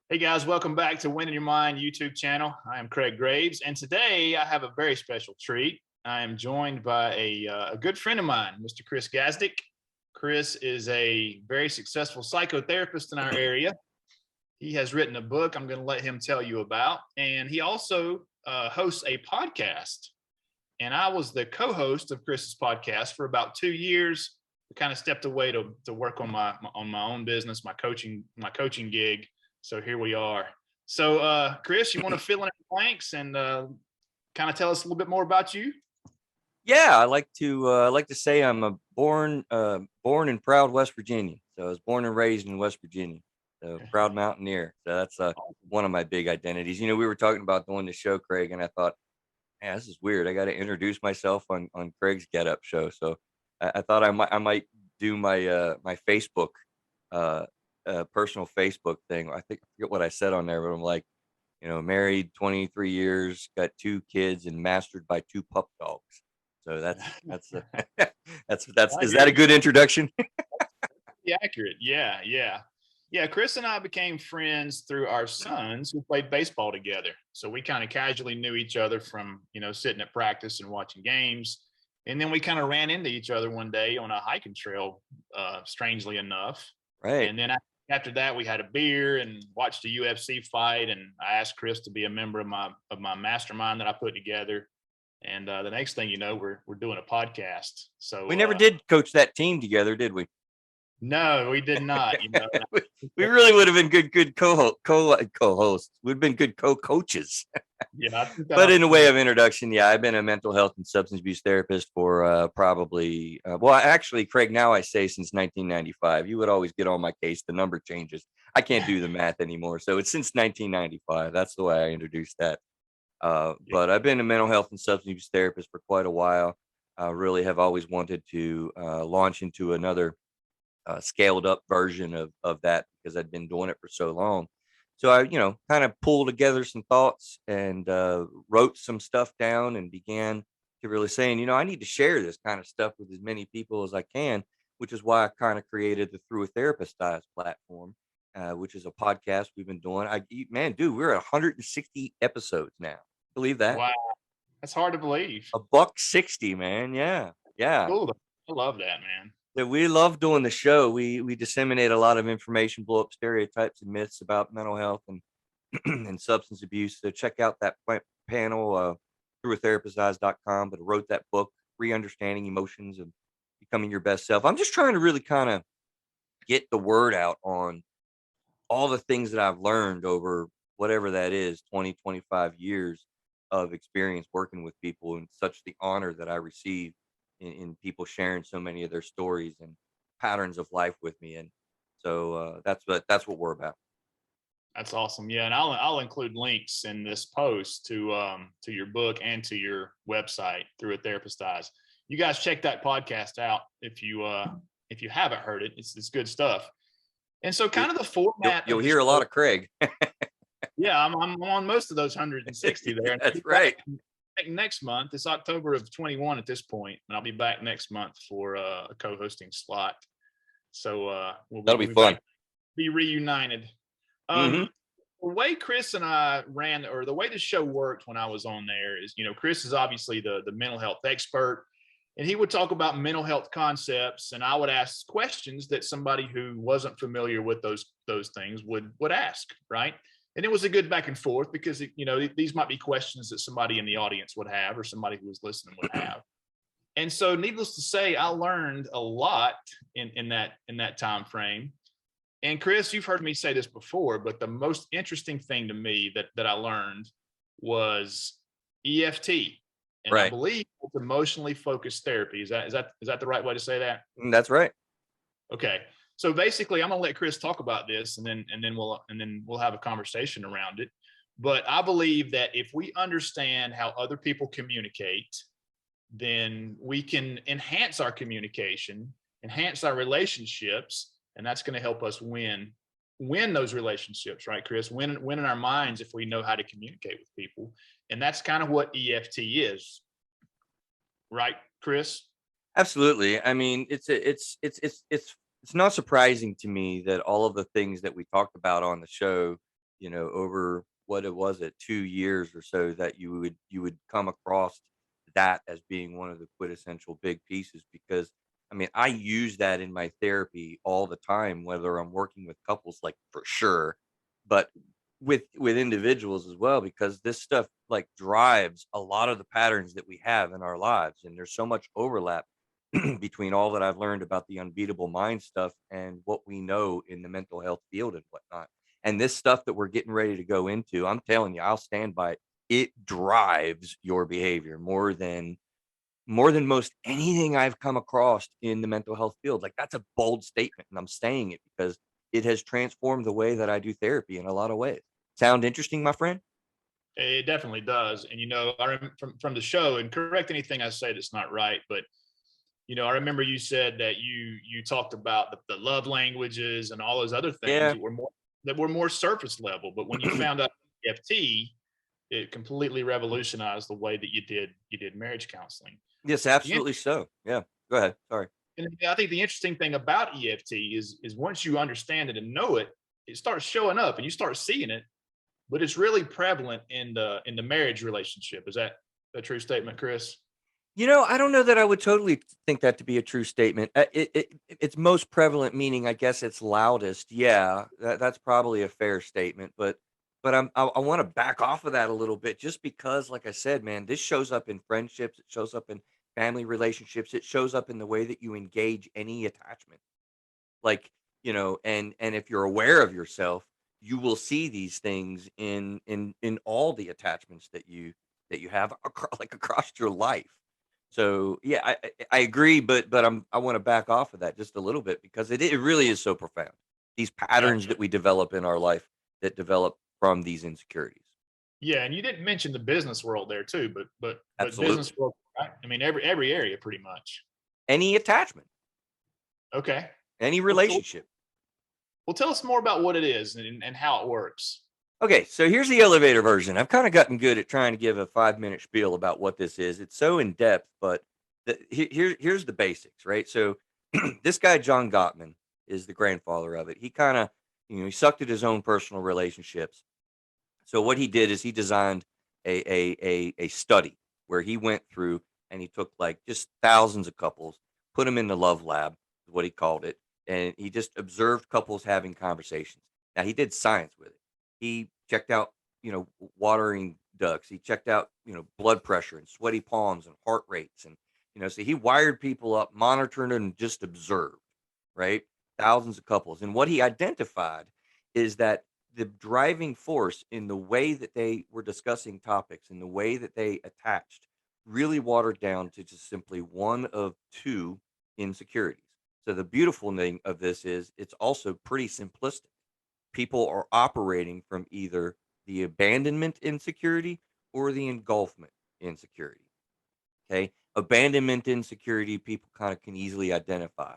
Hey guys, welcome back to Winning Your Mind YouTube channel. I am Craig Graves, and today I have a very special treat. I am joined by a good friend of mine, Mr. Chris Gazdik. Chris is a very successful psychotherapist in our area. He has written a book I'm going to let him tell you about, and he also hosts a podcast. And I was the co-host of Chris's podcast for about 2 years. I kind of stepped away to work on my own business, my coaching gig. So here we are. So Chris, you want to fill in the blanks and kind of tell us a little bit more about you? Yeah, I like to say I'm a born and proud West Virginian. So I was born and raised in West Virginia. So proud mountaineer. So that's one of my big identities. You know, we were talking about doing the show, Craig, and I thought, man, this is weird. I got to introduce myself on Craig's Get Up show. So I thought I might do my Facebook personal Facebook thing. I forget what I said on there, but I'm like, married 23 years, got 2 kids, and mastered by 2 pup dogs. So that's that's is that a good introduction? Accurate. Yeah. Chris and I became friends through our sons who played baseball together. So we kind of casually knew each other from sitting at practice and watching games. And then we kind of ran into each other one day on a hiking trail, strangely enough. Right. And then after that, we had a beer and watched a UFC fight. And I asked Chris to be a member of my mastermind that I put together. And the next thing you know, we're doing a podcast. So We never did coach that team together, did we? no, we did not. We really would have been good co-hosts. We've been good co-coaches. Yeah, But in a way of introduction, yeah, I've been a mental health and substance abuse therapist for probably, actually, Craig, now I say since 1995. You would always get on my case. The number changes. I can't do the math anymore. So it's since 1995. That's the way I introduced that. But I've been a mental health and substance abuse therapist for quite a while. I really have always wanted to launch into another scaled up version of that because I'd been doing it for so long. So I, kind of pulled together some thoughts and wrote some stuff down and began to really saying, I need to share this kind of stuff with as many people as I can, which is why I kind of created the Through a Therapist Eyes platform, which is a podcast we've been doing. Man, dude, we're at 160 episodes now. Believe that? Wow, that's hard to believe. $160, man. Yeah, yeah. Cool. I love that, man. That we love doing the show. We disseminate a lot of information, blow up stereotypes and myths about mental health and and substance abuse. So check out that panel through therapisteyes.com. But I wrote that book, Re-Understanding Emotions and Becoming Your Best Self. I'm just trying to really kind of get the word out on all the things that I've learned over whatever that is, 20, 25 years of experience working with people, and such the honor that I receive in people sharing so many of their stories and patterns of life with me. And so that's what we're about. That's awesome. Yeah, and I'll include links in this post to your book and to your website Through a Therapist Eyes. You guys check that podcast out if you haven't heard it. It's good stuff. And so, kind of the format. You'll hear a lot of Craig. Yeah, I'm on most of those 160 there. That's right. Next month, it's October of 21 at this point, and I'll be back next month for a co-hosting slot. So That'll be fun. Be reunited. The way Chris and I ran, or the way the show worked when I was on there is, Chris is obviously the mental health expert, and he would talk about mental health concepts, and I would ask questions that somebody who wasn't familiar with those things would ask, right? And it was a good back and forth because, these might be questions that somebody in the audience would have or somebody who was listening would have. And so needless to say, I learned a lot in that time frame. And Chris, you've heard me say this before, but the most interesting thing to me that I learned was EFT. And right. I believe it's emotionally focused therapy. Is that the right way to say that? That's right. Okay. So basically, I'm going to let Chris talk about this, and then we'll have a conversation around it. But I believe that if we understand how other people communicate, then we can enhance our communication, enhance our relationships, and that's going to help us win those relationships, right, Chris? Win in our minds if we know how to communicate with people, and that's kind of what EFT is, right, Chris? Absolutely. I mean, it's not surprising to me that all of the things that we talked about on the show over what it was at 2 years or so, that you would come across that as being one of the quintessential big pieces. Because I mean, I use that in my therapy all the time, whether I'm working with couples, like, for sure, but with individuals as well, because this stuff, like, drives a lot of the patterns that we have in our lives, and there's so much overlap between all that I've learned about the unbeatable mind stuff and what we know in the mental health field and whatnot. And this stuff that we're getting ready to go into, I'm telling you, I'll stand by it. It drives your behavior more than most anything I've come across in the mental health field. Like, that's a bold statement, and I'm saying it because it has transformed the way that I do therapy in a lot of ways. Sound interesting, my friend? It definitely does. And I remember from the show, and correct anything I say that's not right, but I remember you said that you talked about the love languages and all those other things Yeah. that were more surface level. But when you found out EFT, it completely revolutionized the way that you did marriage counseling. Yes, The int- absolutely so. Yeah. Go ahead. Sorry. and I think the interesting thing about EFT is once you understand it and know it, it starts showing up and you start seeing it. But it's really prevalent in the marriage relationship. Is that a true statement, Chris? I don't know that I would totally think that to be a true statement. It's most prevalent, meaning I guess it's loudest. Yeah, that's probably a fair statement. But I want to back off of that a little bit, just because, like I said, man, this shows up in friendships. It shows up in family relationships. It shows up in the way that you engage any attachment. Like, and if you're aware of yourself, you will see these things in all the attachments that you have like, across your life. So yeah, I agree, but I want to back off of that just a little bit, because it really is so profound. These patterns Gotcha. that we develop in our life, that develop from these insecurities. Yeah, and you didn't mention the business world there too, but Absolutely. business world, right? I mean, every area pretty much. Any attachment, Okay. any Well, relationship. tell us more about what it is and how it works. Okay, so here's the elevator version. I've kind of gotten good at trying to give a 5-minute spiel about what this is. It's so in depth, but here's the basics, right? So this guy John Gottman is the grandfather of it. He kind of, he sucked at his own personal relationships. So what he did is he designed a study where he went through and he took, like, just thousands of couples, put them in the love lab, is what he called it, and he just observed couples having conversations. Now, he did science with it. He checked out, watering ducts. He checked out, blood pressure and sweaty palms and heart rates, and so he wired people up, monitored and just observed, right? Thousands of couples, and what he identified is that the driving force in the way that they were discussing topics and the way that they attached really watered down to just simply one of two insecurities. So the beautiful thing of this is it's also pretty simplistic. People are operating from either the abandonment insecurity or the engulfment insecurity. Okay. Abandonment insecurity, people kind of can easily identify.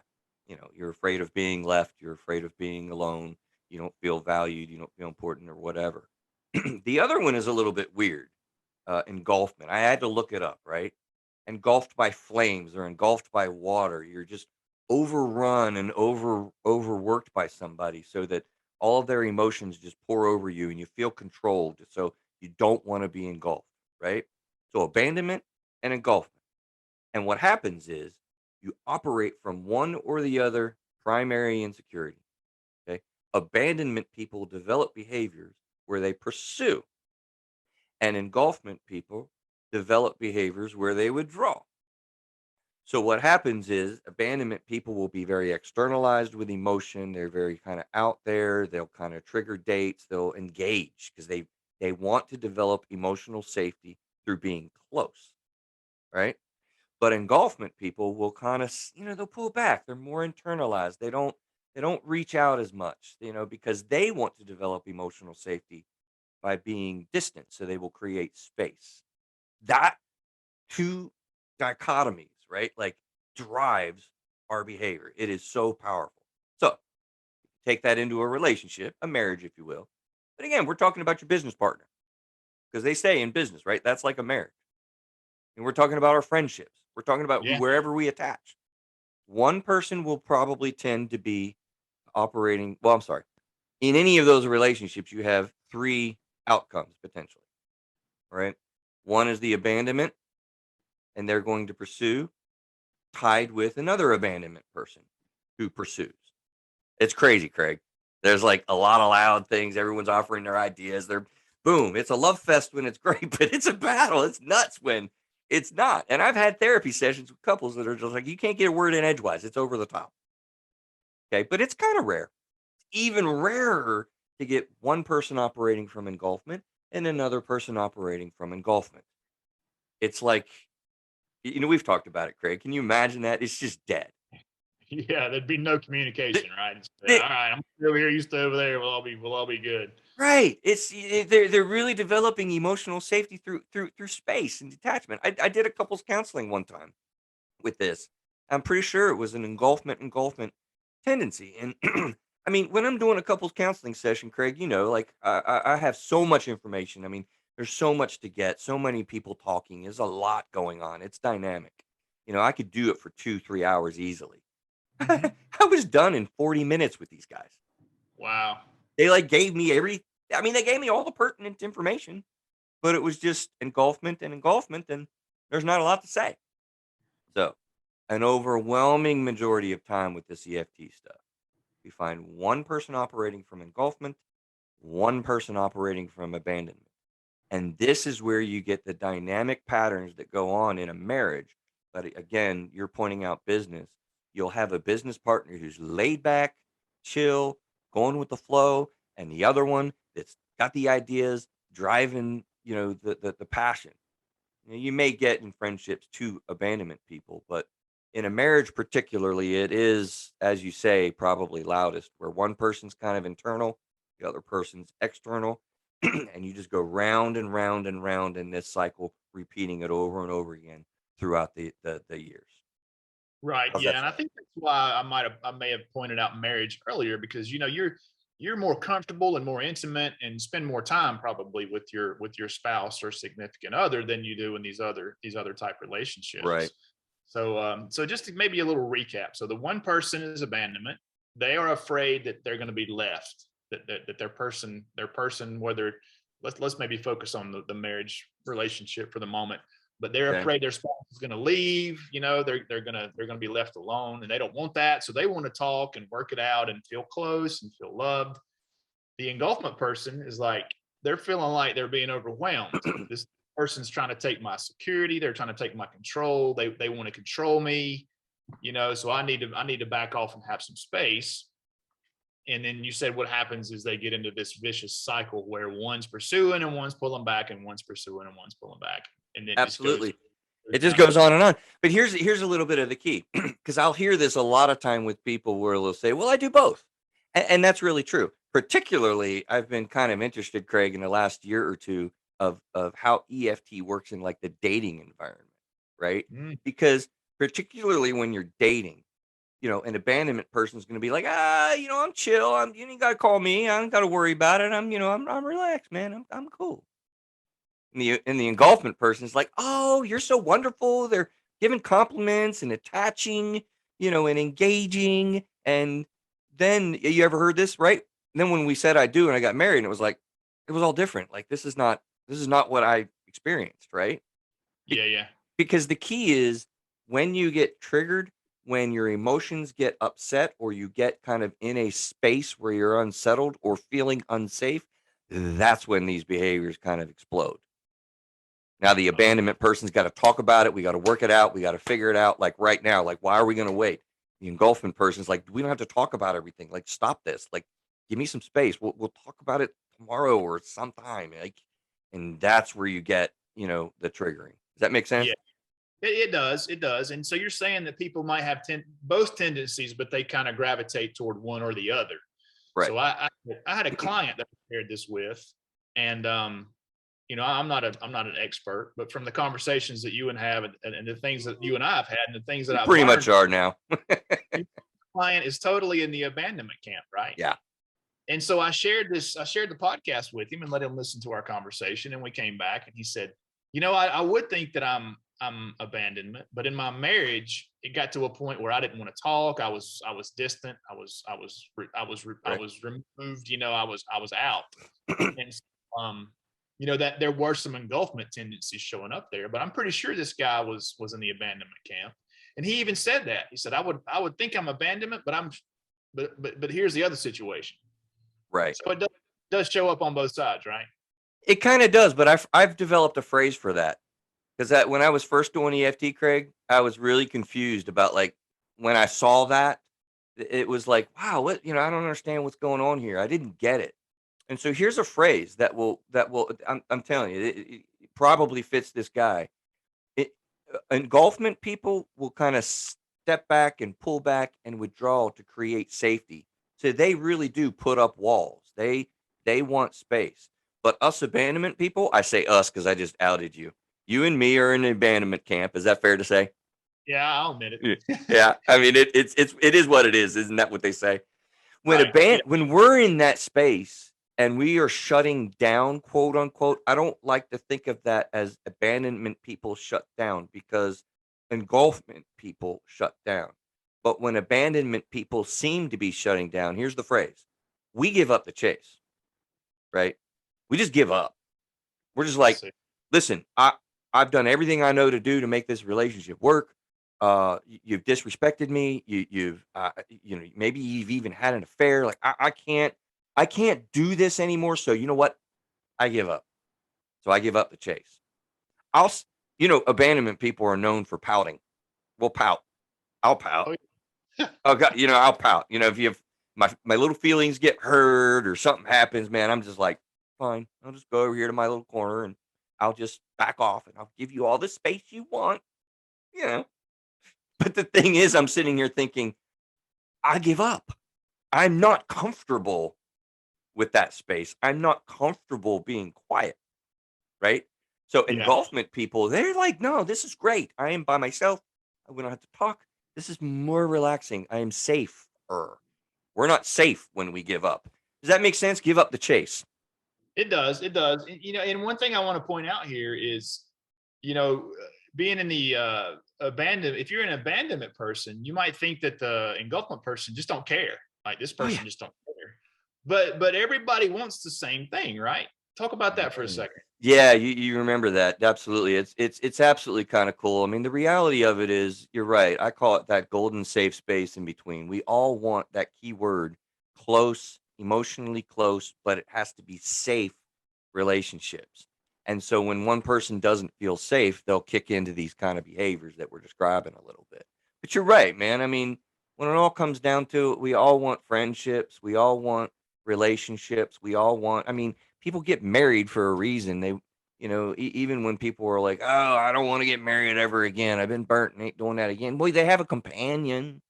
You're afraid of being left, you're afraid of being alone, you don't feel valued, you don't feel important, or whatever. The other one is a little bit weird. Engulfment. I had to look it up, right? Engulfed by flames or engulfed by water. You're just overrun and overworked by somebody, so that all of their emotions just pour over you and you feel controlled. So you don't want to be engulfed, right? So abandonment and engulfment. And what happens is you operate from one or the other primary insecurity. Okay. Abandonment people develop behaviors where they pursue, and engulfment people develop behaviors where they withdraw. So what happens is abandonment people will be very externalized with emotion. They're very kind of out there. They'll kind of trigger dates. They'll engage because they want to develop emotional safety through being close, right? But engulfment people will kind of, they'll pull back. They're more internalized. They don't reach out as much, because they want to develop emotional safety by being distant. So they will create space. That two dichotomies, right? Like, drives our behavior. It is so powerful. So take that into a relationship, a marriage, if you will. But again, we're talking about your business partner, because they say in business, right? That's like a marriage. And we're talking about our friendships. We're talking about Yeah. wherever we attach. One person will probably tend to be operating, well, I'm sorry. In any of those relationships, you have three outcomes potentially, right? One is the abandonment, and they're going to pursue, tied with another abandonment person who pursues. It's crazy, Craig. There's like a lot of loud things. Everyone's offering their ideas. They're boom. It's a love fest when it's great, but it's a battle. It's nuts when it's not. And I've had therapy sessions with couples that are just like, you can't get a word in edgewise. It's over the top. Okay. But it's kind of rare. Even rarer to get one person operating from engulfment and another person operating from engulfment. It's like, we've talked about it, Craig. Can you imagine that? It's just dead. Yeah, there'd be no communication, right? It's, all right, I'm over here, you stay over there. We'll all be good. Right. They're really developing emotional safety through space and detachment. I did a couples counseling one time with this. I'm pretty sure it was an engulfment tendency. And I mean, when I'm doing a couples counseling session, Craig, like I have so much information. I mean, there's so much to get, so many people talking. There's a lot going on. It's dynamic. I could do it for 2-3 hours easily. I was done in 40 minutes with these guys. Wow. They like gave me they gave me all the pertinent information, but it was just engulfment, and there's not a lot to say. So an overwhelming majority of time with this EFT stuff, we find one person operating from engulfment, one person operating from abandonment. And this is where you get the dynamic patterns that go on in a marriage. But again, you're pointing out business. You'll have a business partner who's laid back, chill, going with the flow, and the other one that's got the ideas, driving, the passion. You may get in friendships 2 abandonment people, but in a marriage particularly, it is, as you say, probably loudest, where one person's kind of internal, the other person's external, and you just go round and round and round in this cycle, repeating it over and over again throughout the years. Right. How's Yeah. that And I sound? think that's why I may have pointed out marriage earlier, because you're more comfortable and more intimate and spend more time probably with your spouse or significant other than you do in these other type Right. relationships. So just to maybe a little recap. So the one person is abandonment. They are afraid that they're going to be left, that their person, whether let's maybe focus on the marriage relationship for the moment, but they're Okay. afraid their spouse is going to leave. They're gonna be left alone, and they don't want that. So they want to talk and work it out and feel close and feel loved. The engulfment person is like, they're feeling like they're being overwhelmed. This person's trying to take my security. They're trying to take my control. They want to control me. So I need to back off and have some space. And then you said what happens is they get into this vicious cycle where one's pursuing and one's pulling back, and one's pursuing and one's pulling back, and it just goes Absolutely. It just down. goes on and on. But here's a little bit of the key, because I'll hear this a lot of time with people where they'll say, "Well, I do both," and that's really true. Particularly, I've been kind of interested, Craig, in the last year or two of how EFT works in like the dating environment, right? Mm. Because particularly when you're dating, an abandonment person is going to be like, I'm chill. You ain't got to call me. I don't got to worry about it. I'm relaxed, man. I'm cool. And the engulfment person is like, oh, you're so wonderful. They're giving compliments and attaching, and engaging. And then you ever heard this, right? And then when we said I do and I got married, and it was like, it was all different. Like this is not what I experienced, right? Be- Yeah. because the key is when you get triggered, when your emotions get upset, or you get kind of in a space where you're unsettled or feeling unsafe, that's when these behaviors kind of explode. Now the abandonment person's got to talk about it. We got to work it out. We got to figure it out. Like right now, like, why are we going to wait? The engulfment person's like, we don't have to talk about everything. Like, stop this. Like, give me some space. We'll talk about it tomorrow or sometime. Like, and that's where you get, the triggering. Does that make sense? Yeah. It does. It does. And so you're saying that people might have both tendencies, but they kind of gravitate toward one or the other. Right. So I had a client that I shared this with, and I'm not an expert, but from the conversations that you and have, and the things that you and I have had, and the things that You I've pretty learned, much are now. the client is totally in the abandonment camp, right? Yeah. And so I shared the podcast with him and let him listen to our conversation. And we came back and he said, I would think that I'm abandonment, but in my marriage, it got to a point where I didn't want to talk. I was distant. I Right. was removed. I was out, and that there were some engulfment tendencies showing up there. But I'm pretty sure this guy was in the abandonment camp, and he even said that. He said, I would think I'm abandonment, but here's the other situation. Right. So it does show up on both sides, right? It kind of does, but I've developed a phrase for that. Because that when I was first doing EFT, Craig, I was really confused about like when I saw that, it was like, wow, what I don't understand what's going on here. I didn't get it. And so here's a phrase that will I'm telling you, it probably fits this guy. It Engulfment people will kind of step back and pull back and withdraw to create safety. So they really do put up walls. They want space. But us abandonment people, I say us because I just outed you. You and me are in an abandonment camp. Is that fair to say? Yeah, I'll admit it. Yeah. I mean, it is what it is. Isn't that what they say? Right. Yeah. When we're in that space and we are shutting down, quote unquote, I don't like to think of that as abandonment people shut down because engulfment people shut down. But when abandonment people seem to be shutting down, here's the phrase: we give up the chase, right? We just give up. We're just I like, see. listen, I've done everything I know to do to make this relationship work. You've disrespected me. You've maybe you've even had an affair. Like I can't do this anymore. So you know what? I give up. So I give up the chase. I'll s- abandonment people are known for pouting. We'll pout. I'll pout. Oh, yeah. Oh God, I'll pout. If you have my little feelings get hurt or something happens, man, I'm just like, fine. I'll just go over here to my little corner and I'll just back off and I'll give you all the space you want. You know. But the thing is, I'm sitting here thinking, I give up. I'm not comfortable with that space. I'm not comfortable being quiet, right? So Yeah. engulfment people, they're like, no, this is great. I am by myself. We don't have to talk. This is more relaxing. I am safer. We're not safe when we give up. Does that make sense? Give up the chase. It does. It does. And one thing I want to point out here is, being in the if you're an abandonment person, you might think that the engulfment person just don't care. Like this Oh yeah. person just don't care. But everybody wants the same thing, right? Talk about that for a Yeah. second. Yeah, you remember that. Absolutely. It's absolutely kind of cool. I mean, the reality of it is you're right. I call it that golden safe space in between. We all want that key word, close, emotionally close, but it has to be safe relationships. And so when one person doesn't feel safe, they'll kick into these kind of behaviors that we're describing a little bit. But you're right, man. I mean, when it all comes down to it, we all want friendships, we all want relationships, we all want, I mean, people get married for a reason. They, even when people are like, "Oh, I don't want to get married ever again. I've been burnt and ain't doing that again." Boy, they have a companion.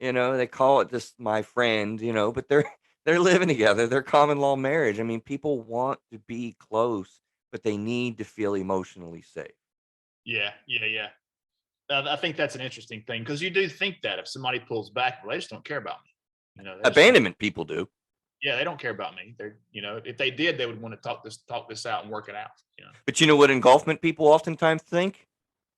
They call it this my friend. But they're living together. They're common law marriage. I mean, people want to be close, but they need to feel emotionally safe. Yeah. Yeah. Yeah. I think that's an interesting thing because you do think that if somebody pulls back, well, they just don't care about me. They just don't. Abandonment people do. Yeah, they don't care about me. They're, if they did, they would want to talk this out and work it out. But you know what engulfment people oftentimes think?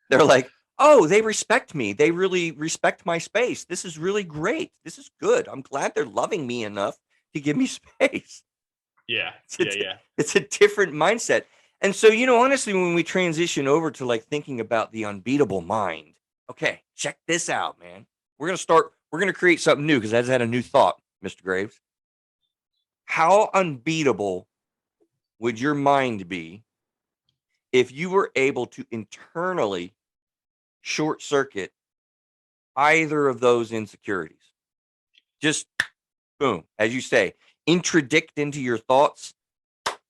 They're like, oh, they respect me. They really respect my space. This is really great. This is good. I'm glad they're loving me enough to give me space. Yeah. It's, Yeah. it's, Yeah. it's a different mindset. And so, honestly, when we transition over to like thinking about the unbeatable mind, okay, check this out, man. We're going to create something new because I just had a new thought, Mr. Graves. How unbeatable would your mind be if you were able to internally short circuit either of those insecurities? Just boom, as you say, interdict into your thoughts,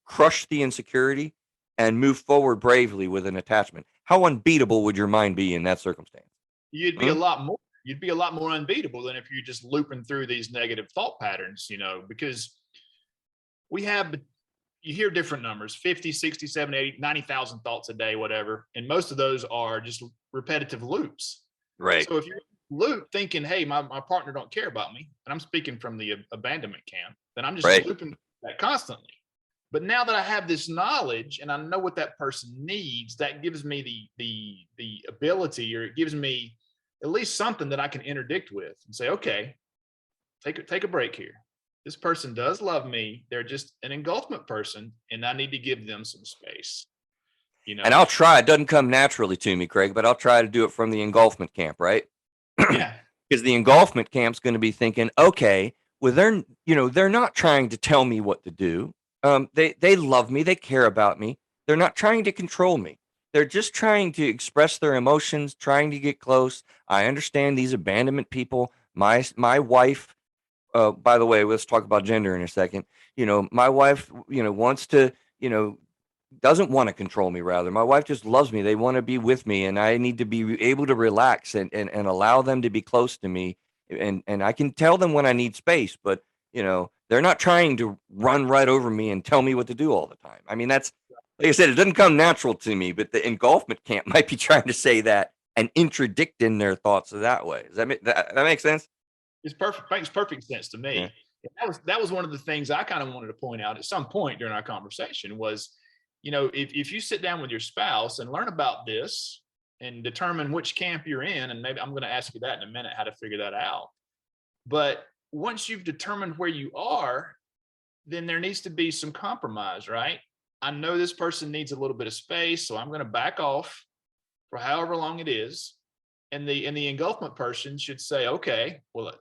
crush the insecurity, and move forward bravely with an attachment. How unbeatable would your mind be in that circumstance? You'd be Hmm? a lot more. You'd be a lot more unbeatable than if you're just looping through these negative thought patterns. Because we have you hear different numbers 50, 60, 70, 80, 90,000 thoughts a day, whatever. And most of those are just repetitive loops. Right. So if you're loop thinking, hey, my partner don't care about me, and I'm speaking from the abandonment camp, then I'm just Right. looping that constantly. But now that I have this knowledge and I know what that person needs, that gives me the ability, or it gives me at least something that I can interdict with and say, okay, take a break here. This person does love me. They're just an engulfment person, and I need to give them some space. And I'll try. It doesn't come naturally to me, Craig, but I'll try to do it from the engulfment camp, right? Yeah. Because the engulfment camp's going to be thinking, okay, well, they're not trying to tell me what to do. They love me. They care about me. They're not trying to control me. They're just trying to express their emotions, trying to get close. I understand these abandonment people. My wife, by the way, let's talk about gender in a second. My wife, wants to, doesn't want to control me, rather. My wife just loves me. They want to be with me, and I need to be able to relax and allow them to be close to me. And I can tell them when I need space, but they're not trying to run right over me and tell me what to do all the time. I mean, that's, like I said, it doesn't come natural to me, but the engulfment camp might be trying to say that and interdict in their thoughts that way. Does that make sense? It's perfect. Makes perfect sense to me. Yeah. That was one of the things I kind of wanted to point out at some point during our conversation was, if you sit down with your spouse and learn about this and determine which camp you're in, and maybe I'm going to ask you that in a minute, how to figure that out. But once you've determined where you are, then there needs to be some compromise, right? I know this person needs a little bit of space, so I'm going to back off for however long it is. And the engulfment person should say, okay, well,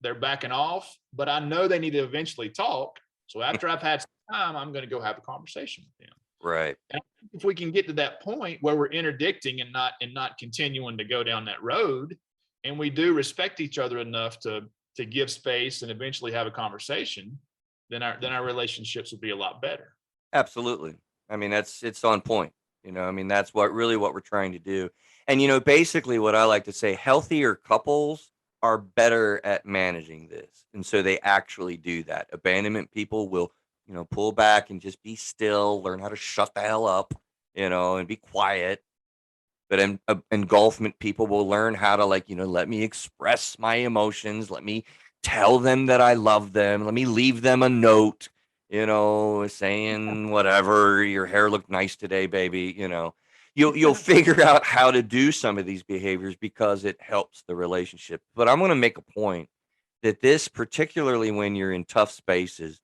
they're backing off, but I know they need to eventually talk. So after I've had some time, I'm going to go have a conversation with them. Right. And if we can get to that point where we're interdicting and not continuing to go down that road, and we do respect each other enough to give space and eventually have a conversation, then our relationships will be a lot better. Absolutely. I mean, it's on point. I mean, that's what we're trying to do. And basically what I like to say, healthier couples are better at managing this. And so they actually do that. Abandonment people will, pull back and just be still, learn how to shut the hell up, and be quiet. But engulfment people will learn how to, let me express my emotions. Let me tell them that I love them. Let me leave them a note, saying whatever, your hair looked nice today, baby. You'll figure out how to do some of these behaviors because it helps the relationship. But I'm going to make a point that this, particularly when you're in tough spaces,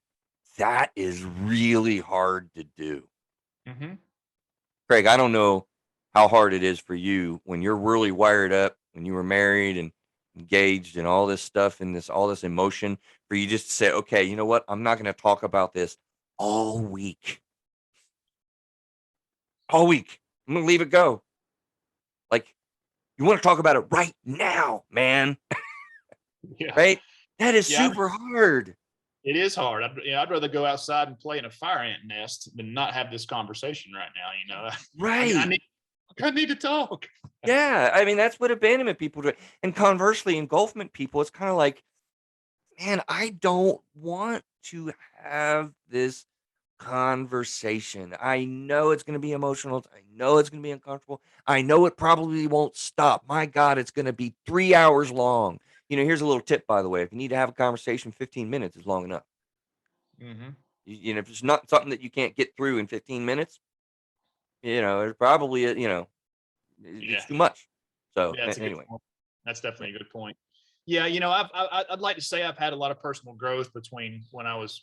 that is really hard to do. Mm-hmm. Craig, I don't know how hard it is for you when you're really wired up, when you were married and engaged and all this stuff and all this emotion, for you just to say, okay, you know what? I'm not going to talk about this all week. All week. I'm going to leave it go. Like, you want to talk about it right now, man. Yeah. Right? That is super hard. It is hard. I'd rather go outside and play in a fire ant nest than not have this conversation right now. Right. I need to talk. Yeah. I mean, that's what abandonment people do. And conversely, engulfment people, it's kind of like, man, I don't want to have this conversation. I know it's going to be emotional. I know it's going to be uncomfortable. I know it probably won't stop. My God, it's going to be 3 hours long. Here's a little tip, by the way. If you need to have a conversation, 15 minutes is long enough. Mm-hmm. If it's not something that you can't get through in 15 minutes, it's probably, it's too much. So anyway. That's definitely a good point. Yeah, I'd like to say I've had a lot of personal growth between when I was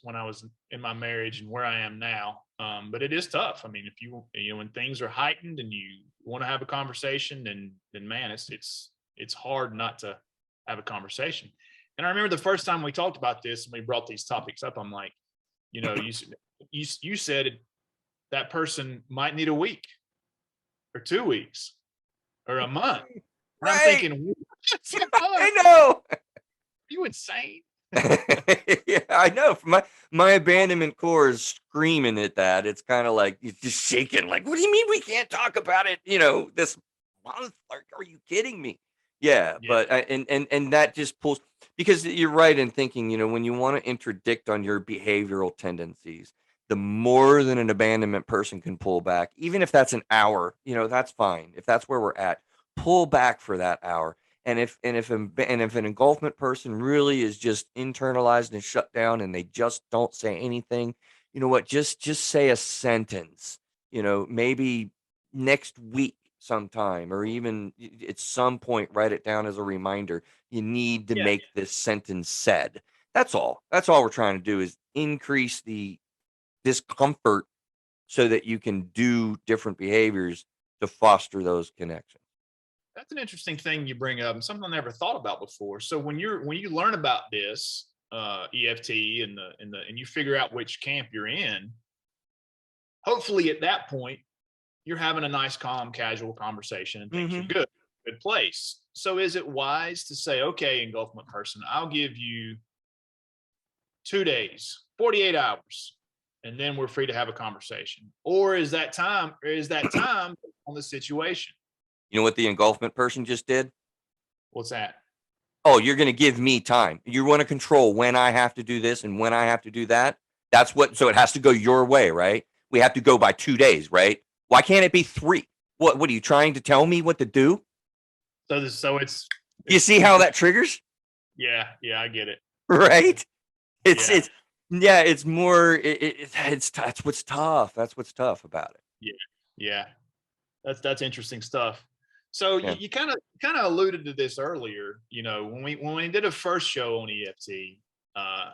in my marriage and where I am now. But it is tough. I mean, if when things are heightened and you want to have a conversation, then man, it's hard not to have a conversation. And I remember the first time we talked about this and we brought these topics up, I'm like, you said that person might need a week or 2 weeks or a month. And right. I'm thinking, I know. Are you insane? Yeah, I know. My abandonment core is screaming at that. It's kind of like it's just shaking. Like, what do you mean we can't talk about it? This month? Like, are you kidding me? Yeah. But and that just pulls, because you're right in thinking. When you want to interdict on your behavioral tendencies, the more than an abandonment person can pull back, even if that's an hour, that's fine. If that's where we're at, pull back for that hour. And if an engulfment person really is just internalized and shut down and they just don't say anything, you know what, just say a sentence, maybe next week sometime, or even at some point write it down as a reminder. You need to Yeah, make this sentence said. That's all we're trying to do, is increase the discomfort so that you can do different behaviors to foster those connections. that's an interesting thing you bring up, and something I never thought about before. So when you learn about this EFT and you figure out which camp you're in, hopefully at that point you're having a nice, calm, casual conversation and things are Mm-hmm. good place. So is it wise to say, okay, engulfment person, I'll give you 2 days, 48 hours, and then we're free to have a conversation? Or is that time on the situation? You know what the engulfment person just did? What's that? Oh, you're going to give me time. You want to control when I have to do this and when I have to do that. So it has to go your way, right? We have to go by 2 days, right? Why can't it be 3? What are you trying to tell me what to do? So it's You it's see two how for that triggers, yeah, I get it. right? Yeah, Yeah, it's more, that's what's tough. That's what's tough about it. yeah, yeah. That's interesting stuff. So Yeah. you kind of alluded to this earlier. When we did a first show on EFT, uh,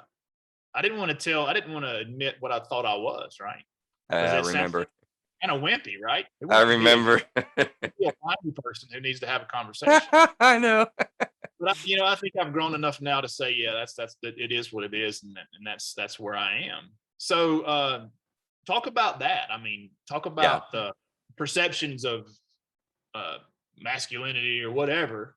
I didn't want to admit what I thought I was, right? Because I it sounds remember. kind of wimpy, right? Who I wants to remember. be a whiny person who needs to have a conversation? I know. But I think I've grown enough now to say, yeah, it is what it is, and that's where I am. So talk about that. I mean, talk Yeah. about the perceptions of uh, masculinity or whatever.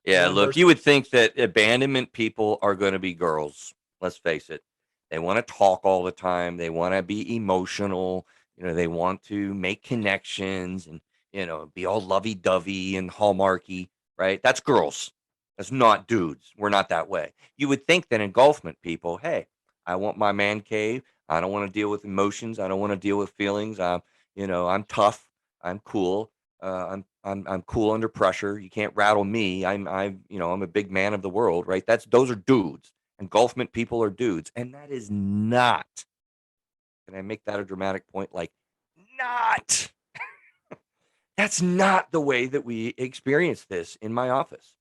Yeah, One look, versus you would think that abandonment people are going to be girls. Let's face it. They want to talk all the time. They want to be emotional. They want to make connections and, be all lovey-dovey and hallmarky, right? That's girls. That's not dudes. We're not that way. You would think that engulfment people, hey, I want my man cave. I don't want to deal with emotions. I don't want to deal with feelings. I'm tough. I'm cool. I'm cool under pressure. You can't rattle me. I'm a big man of the world, right? Those are dudes. Engulfment people are dudes, and that is not. Can I make that a dramatic point? Like, not. That's not the way that we experience this in my office.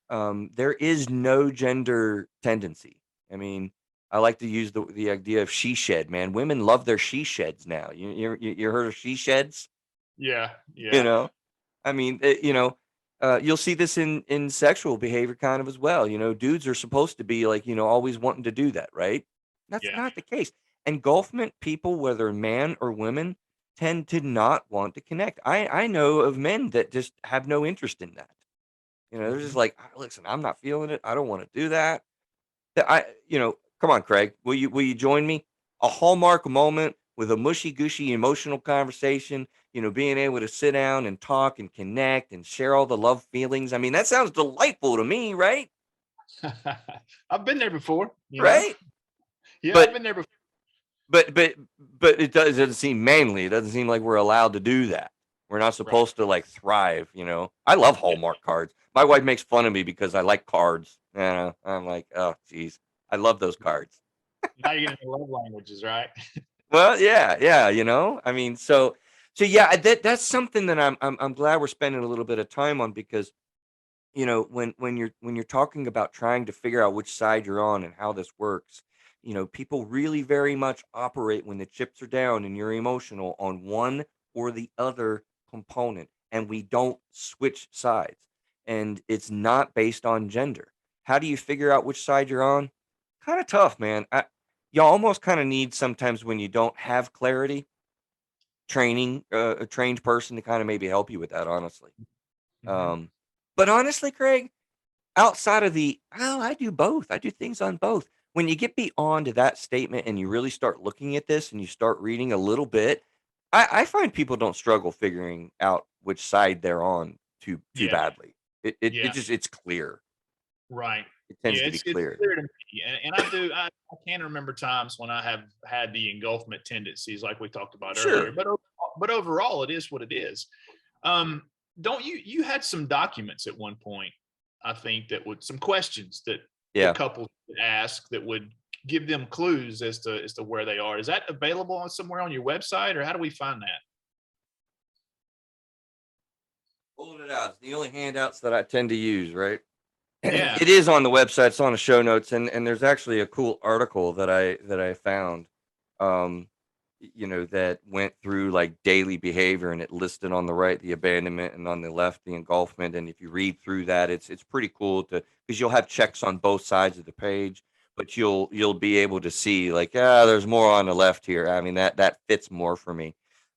There is no gender tendency. I mean, I like to use the idea of she shed. Man, women love their she sheds now. You heard of she sheds? yeah, You yeah, know, I mean, you'll see this in sexual behavior kind of as well. Dudes are supposed to be like, always wanting to do that, right? That's yeah. not the case. Engulfment people, whether man or women, tend to not want to connect. I know of men that just have no interest in that. They're just Mhm. like, "Ah, listen, I'm not feeling it. I don't want to do that. Come on, Craig, will you join me? A hallmark moment with a mushy gushy emotional conversation, being able to sit down and talk and connect and share all the love feelings. I mean, that sounds delightful to me, right? I've been there before. Right? Yeah, I've But been there before. but but but it doesn't seem manly. It doesn't seem like we're allowed to do that. We're not Right. supposed to like thrive. I love Yeah. Hallmark cards. My wife makes fun of me because I like cards. I'm like, oh geez. I love those cards. Now you're getting into love languages, right? Well, yeah, yeah, I mean, so yeah, that's something that I'm glad we're spending a little bit of time on, because when you're talking about trying to figure out which side you're on and how this works, people really very much operate when the chips are down and you're emotional on one or the other component, and we don't switch sides. And it's not based on gender. How do you figure out which side you're on? Kind of tough, man. You almost kind of need, sometimes when you don't have clarity, training, a trained person to kind of maybe help you with that, honestly. Mhm. Um, but honestly, Craig, outside of I do both. I do things on both. When you get beyond that statement and you really start looking at this and you start reading a little bit, I find people don't struggle figuring out which side they're on too Yeah, badly. It yeah, just, it's clear. right. It tends Yeah, to be it's clear. clear to me, and I can remember times when I have had the engulfment tendencies, like we talked about earlier. Sure. But overall, it is what it is. Um, don't you had some documents at one point? I think that would some questions that Yeah. couples would ask that would give them clues as to where they are. Is that available on somewhere on your website, or how do we find that? Pulling it out. It's the only handouts that I tend to use, right? Yeah. It is on the website. It's on the show notes, and there's actually a cool article that I found, that went through like daily behavior, and it listed on the right the abandonment, and on the left the engulfment. And if you read through that, it's pretty cool because you'll have checks on both sides of the page, but you'll be able to see like, there's more on the left here. I mean, that fits more for me.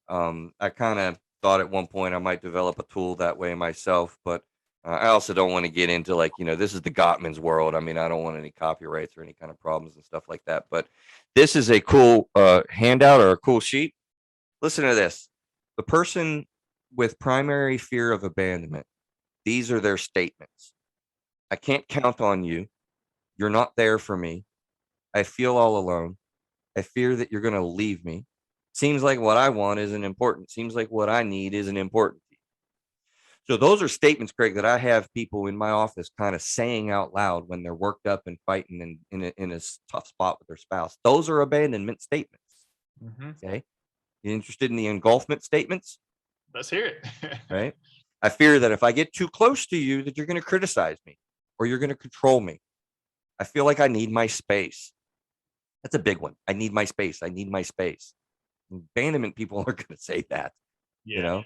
I kind of thought at one point I might develop a tool that way myself, but I also don't want to get into like, this is the Gottman's world. I mean, I don't want any copyrights or any kind of problems and stuff like that. But this is a cool handout or a cool sheet. Listen to this. The person with primary fear of abandonment, these are their statements. I can't count on you. You're not there for me. I feel all alone. I fear that you're going to leave me. Seems like what I want isn't important. Seems like what I need isn't important. So those are statements, Craig, that I have people in my office kind of saying out loud when they're worked up and fighting in a tough spot with their spouse. Those are abandonment statements. Mm-hmm. Okay. You interested in the engulfment statements? Let's hear it. Right. I fear that if I get too close to you, that you're going to criticize me or you're going to control me. I feel like I need my space. That's a big one. I need my space. I need my space. Abandonment people are going to say that, Yeah.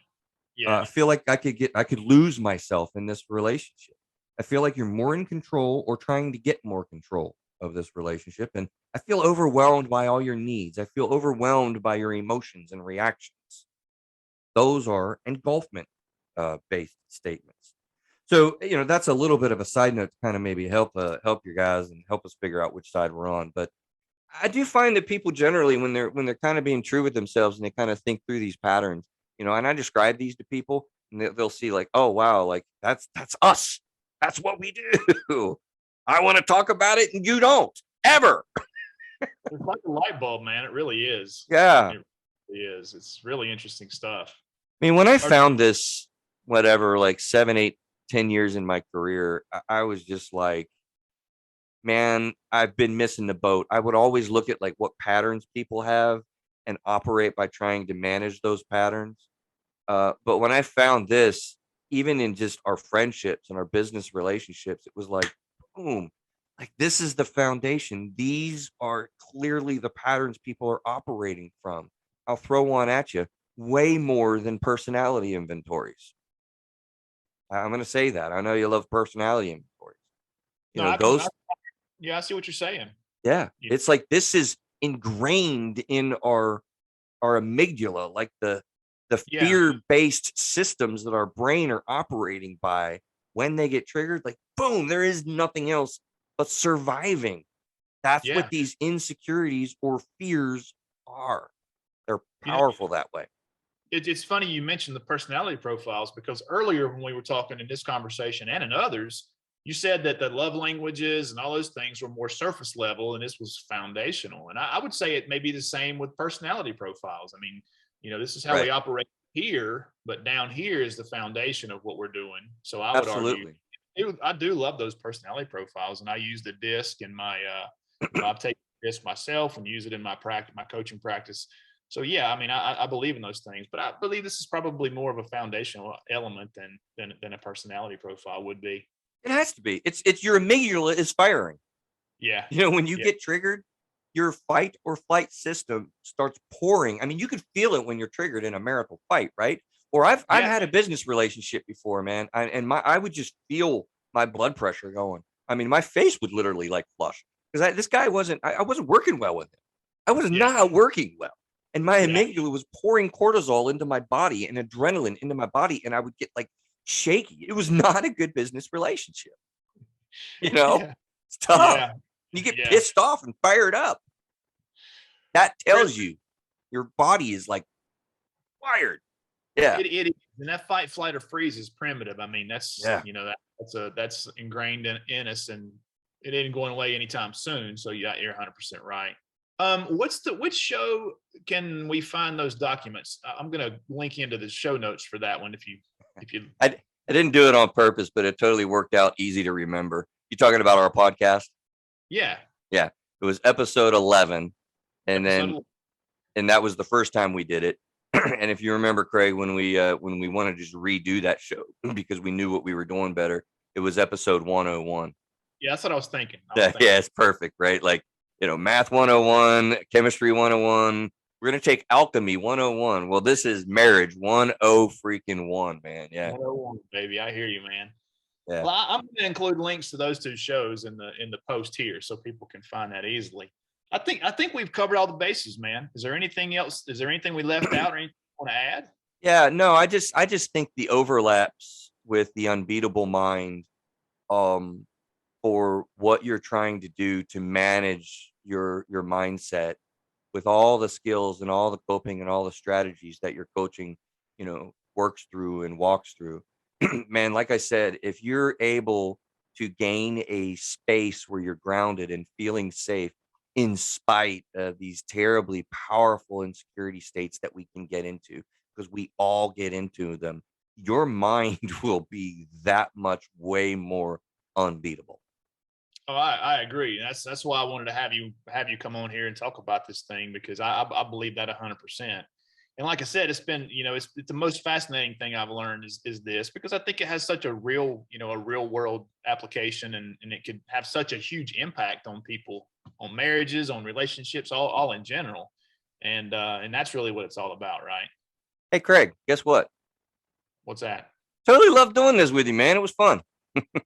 I feel like I could lose myself in this relationship. I feel like you're more in control or trying to get more control of this relationship. And I feel overwhelmed by all your needs. I feel overwhelmed by your emotions and reactions. Those are engulfment based statements. So, that's a little bit of a side note to kind of maybe help your guys and help us figure out which side we're on. But I do find that people generally, when they're kind of being true with themselves and they kind of think through these patterns, and I describe these to people, and they'll see like, oh wow, like that's us. That's what we do. I want to talk about it, and you don't ever. It's like a light bulb, man. It really is. Yeah, it really is. It's really interesting stuff. I mean, when I found this, whatever, like 7, 8, 10 years in my career, I was just like, man, I've been missing the boat. I would always look at like what patterns people have and operate by trying to manage those patterns. But when I found this, even in just our friendships and our business relationships, it was like, boom, like this is the foundation. These are clearly the patterns people are operating from. I'll throw one at you, way more than personality inventories. I'm going to say that. I know you love personality inventories. I see what you're saying. Yeah. It's like this is ingrained in our amygdala, like the fear-based systems that our brain are operating by. When they get triggered, like boom, there is nothing else but surviving. That's what these insecurities or fears are. They're powerful that way. It's funny you mentioned the personality profiles, because earlier when we were talking in this conversation and in others, you said that the love languages and all those things were more surface level and this was foundational. And I would say it may be the same with personality profiles. I mean, this is how we operate here, but down here is the foundation of what we're doing. So I would argue, I do love those personality profiles, and I use the DISC in my, I've taken DISC myself and use it in my practice, my coaching practice. So yeah, I mean, I believe in those things, but I believe this is probably more of a foundational element than a personality profile would be. It has to be. It's your amygdala is firing. Yeah. When you get triggered, your fight or flight system starts pouring. I mean, you could feel it when you're triggered in a marital fight, right? Or I've had a business relationship before, man, I would just feel my blood pressure going. I mean, my face would literally like flush because this guy I wasn't working well with him. I was not working well. And my amygdala was pouring cortisol into my body and adrenaline into my body. And I would get like shaky. It was not a good business relationship. It's tough. Yeah. You get pissed off and fired up. That tells you your body is like wired. Yeah. It is. And that fight, flight, or freeze is primitive. I mean, that's that's ingrained in us, and it ain't going away anytime soon. So you're 100% right. Which show can we find those documents? I'm gonna link into the show notes for that one if you I didn't do it on purpose, but it totally worked out easy to remember. You talking about our podcast? Yeah. Yeah. It was episode 11, and Episode and that was the first time we did it. And if you remember, Craig, when we wanted to just redo that show because we knew what we were doing better, it was episode 101. Yeah, that's what I was thinking. Yeah, it's perfect, right? Like, math 101, chemistry 101. We're gonna take alchemy 101. Well, this is marriage 101, man. Yeah. 101, baby. I hear you, man. Yeah. Well, I'm going to include links to those two shows in the post here so people can find that easily. I think we've covered all the bases, man. Is there anything else? Is there anything we left out or anything you want to add? Yeah, no, I just think the overlaps with the unbeatable mind for what you're trying to do to manage your mindset with all the skills and all the coping and all the strategies that your coaching, works through and walks through. Man, like I said, if you're able to gain a space where you're grounded and feeling safe in spite of these terribly powerful insecurity states that we can get into, because we all get into them, your mind will be that much way more unbeatable. Oh, I agree. That's why I wanted to have you come on here and talk about this thing, because I believe that 100%. And like I said, it's been, it's the most fascinating thing I've learned is this, because I think it has such a real world application, and it could have such a huge impact on people, on marriages, on relationships, all in general. And that's really what it's all about, right? Hey, Craig, guess what? What's that? Totally love doing this with you, man. It was fun.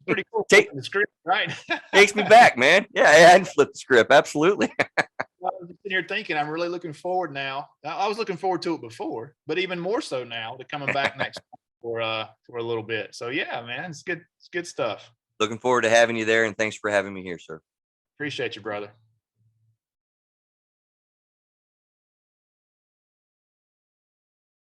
Pretty cool. Take the script, right? Takes me back, man. Yeah, I hadn't flipped the script. Absolutely. I was sitting here thinking, I'm really looking forward now. I was looking forward to it before, but even more so now to coming back next for a little bit. So yeah, man, it's good. It's good stuff. Looking forward to having you there, and thanks for having me here, sir. Appreciate you, brother.